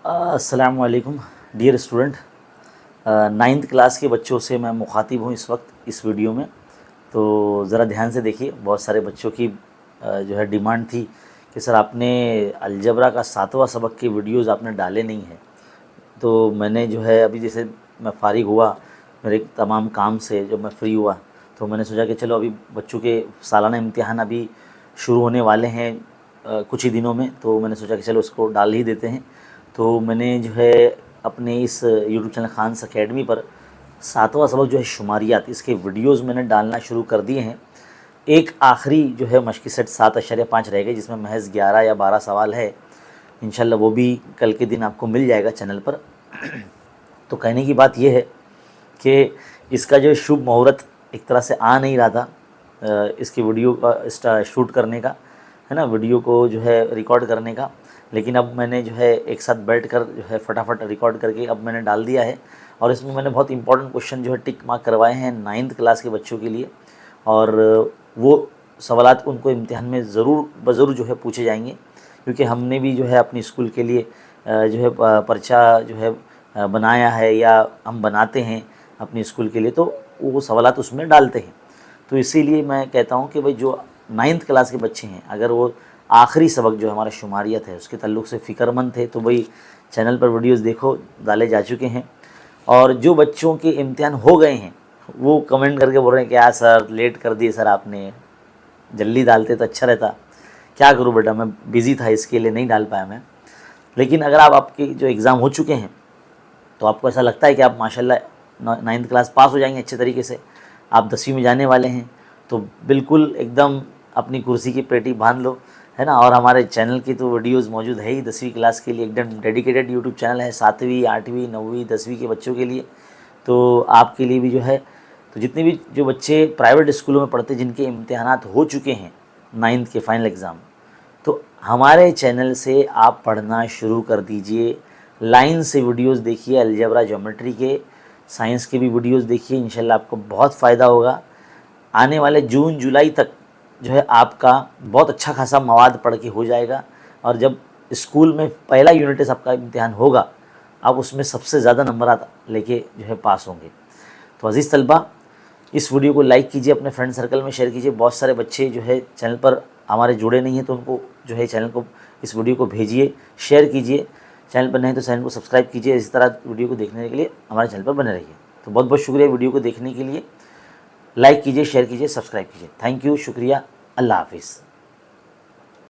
अस्सलाम वालेकुम dear student. Ninth class के बच्चों से मैं मुखातिब हूँ इस वक्त इस वीडियो में। तो ज़रा ध्यान से देखिए, बहुत सारे बच्चों की जो है डिमांड थी कि सर आपने अलजबरा का 7वां सबक के वीडियोज़ आपने डाले नहीं हैं। तो मैंने जो है अभी जैसे मैं फ़ारिग हुआ मेरे तमाम काम से, जब मैं फ्री हुआ तो मैंने सोचा कि चलो अभी बच्चों के सालाना इम्तिहान अभी शुरू होने वाले हैं कुछ ही दिनों में, तो मैंने सोचा कि चलो उसको डाल ही देते हैं। तो मैंने जो है अपने इस यूट्यूब चैनल खान्स अकेडमी पर 7वां सबक जो है शुमारियात, इसके वीडियोज़ मैंने डालना शुरू कर दिए हैं। एक आखिरी जो है मश्क़ी सेट 7.5 रह गए, जिसमें महज़ 11 या 12 सवाल है। इंशाल्लाह वो भी कल के दिन आपको मिल जाएगा चैनल पर। तो कहने की बात यह है कि इसका जो शुभ मुहूर्त एक तरह से आ नहीं रहा था इसकी वीडियो का शूट करने का, है ना, वीडियो को जो है रिकॉर्ड करने का। लेकिन अब मैंने जो है एक साथ बैठकर जो है फटाफट रिकॉर्ड करके अब मैंने डाल दिया है। और इसमें मैंने बहुत इंपॉर्टेंट क्वेश्चन जो है टिक मार्क करवाए हैं 9th क्लास के बच्चों के लिए, और वो सवालात उनको इम्तिहान में ज़रूर ज़रूर जो है पूछे जाएंगे, क्योंकि हमने भी जो है अपनी स्कूल के लिए जो है पर्चा जो है बनाया है या हम बनाते हैं अपनी स्कूल के लिए, तो वो सवालात उसमें डालते हैं। तो इसीलिए मैं कहता हूँ कि भाई जो 9th क्लास के बच्चे हैं, अगर वो आखिरी सबक जो हमारा शुमारियत है उसके ताल्लुक़ से फ़िक्रमंद थे तो भाई चैनल पर वीडियोस देखो, डाले जा चुके हैं। और जो बच्चों के इम्तिहान हो गए हैं वो कमेंट करके बोल रहे हैं कि यार सर लेट कर दिए सर, आपने जल्दी डालते तो अच्छा रहता। क्या करूँ बेटा, मैं बिज़ी था इसके लिए नहीं डाल पाया मैं। लेकिन अगर आपके जो एग्ज़ाम हो चुके हैं तो आपको ऐसा लगता है कि आप माशाल्लाह 9th क्लास पास हो जाएंगे अच्छे तरीके से, आप 10वीं में जाने वाले हैं, तो बिल्कुल एकदम अपनी कुर्सी की पेटी बांध लो, है ना। और हमारे चैनल की तो वीडियोस मौजूद है ही 10वीं क्लास के लिए, एकदम डेडिकेटेड यूट्यूब चैनल है 7वीं 8वीं 9वीं 10वीं के बच्चों के लिए। तो आपके लिए भी जो है, तो जितने भी जो बच्चे प्राइवेट स्कूलों में पढ़ते जिनके इम्तिहानात हो चुके हैं 9th के फाइनल एग्ज़ाम, तो हमारे चैनल से आप पढ़ना शुरू कर दीजिए। लाइन से वीडियोस देखिए, अलजेब्रा ज्योमेट्री के, साइंस के भी वीडियोस देखिए, इंशाल्लाह आपको बहुत फ़ायदा होगा। आने वाले जून जुलाई तक जो है आपका बहुत अच्छा खासा मवाद पढ़ के हो जाएगा, और जब स्कूल में पहला यूनिट टेस्ट आपका इम्तिहान होगा आप उसमें सबसे ज़्यादा नंबर लेके जो है पास होंगे। तो अज़ीज़ तलबा, इस वीडियो को लाइक कीजिए, अपने फ्रेंड सर्कल में शेयर कीजिए। बहुत सारे बच्चे जो है चैनल पर हमारे जुड़े नहीं हैं, तो उनको जो है चैनल को, इस वीडियो को भेजिए, शेयर कीजिए। चैनल पर नहीं तो चैनल को सब्सक्राइब कीजिए। इस तरह वीडियो को देखने के लिए हमारे चैनल पर बने रहिए। तो बहुत बहुत शुक्रिया वीडियो को देखने के लिए। लाइक कीजिए, शेयर कीजिए, सब्सक्राइब कीजिए। थैंक यू, शुक्रिया, अल्लाह हाफिज़।